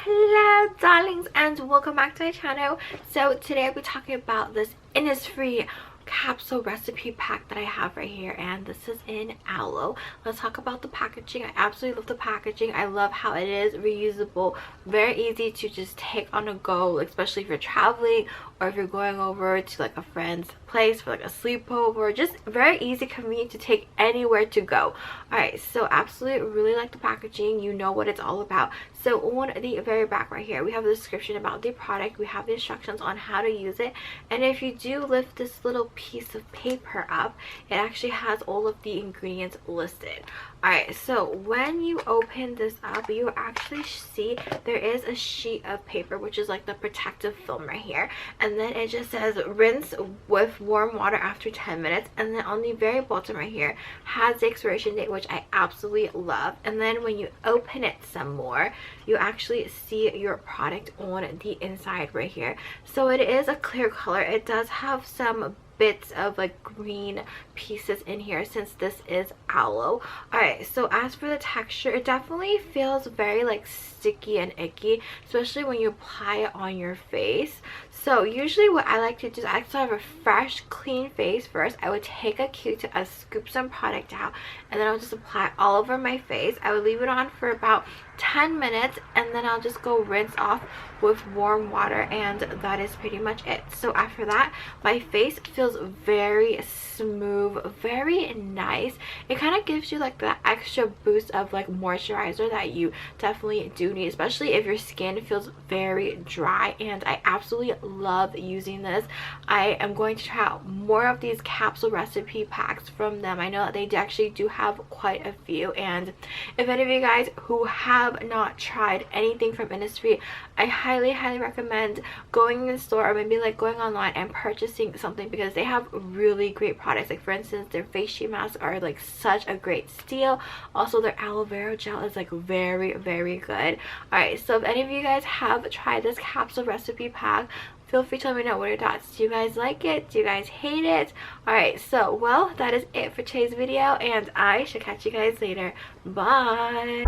Hello darlings, and welcome back to my channel. So today I'll be talking about this Innisfree capsule recipe pack that I have right here, and this is in Aloe. Let's talk about the packaging. I absolutely love the packaging. I love how it is reusable, very easy to just take on a go, especially if you're traveling or if you're going over to like a friend's place for like a sleepover. Just very easy, convenient to take anywhere to go. All right, so absolutely really like the packaging. You know what it's all about. So on the very back right here, we have the description about the product. We have the instructions on how to use it, and if you do lift this little piece of paper up, it actually has all of the ingredients listed. All right, so when you open this up, you actually see there is a sheet of paper, which is like the protective film right here, and then it just says rinse with warm water after 10 minutes, and then on the very bottom right here has the expiration date, which I absolutely love. And then when you open it some more, you actually see your product on the inside right here. So it is a clear color. It does have some bits of like green pieces in here since this is aloe. All right, so as for the texture, it definitely feels very like sticky and icky, especially when you apply it on your face. So usually what I like to do is I like to have a fresh clean face first. I would take a Q-tip, I scoop some product out, and then I'll just apply all over my face. I would leave it on for about 10 minutes, and then I'll just go rinse off with warm water, and that is pretty much it. So after that, my face feels very smooth, very nice. It kind of gives you like that extra boost of like moisturizer that you definitely do need, especially if your skin feels very dry, and I absolutely love using this. I am going to try out more of these capsule recipe packs from them. I know that they actually do have quite a few, and if any of you guys who have not tried anything from Innisfree, I highly recommend going in the store or maybe like going online and purchasing something, because they have really great products. Like for instance, their face sheet masks are like such a great steal. Also their aloe vera gel is like very good. All right, so if any of you guys have tried this capsule recipe pack, feel free to let me know what are your thoughts. Do you guys like it? Do you guys hate it? Alright, so well, that is it for today's video, and I shall catch you guys later. Bye!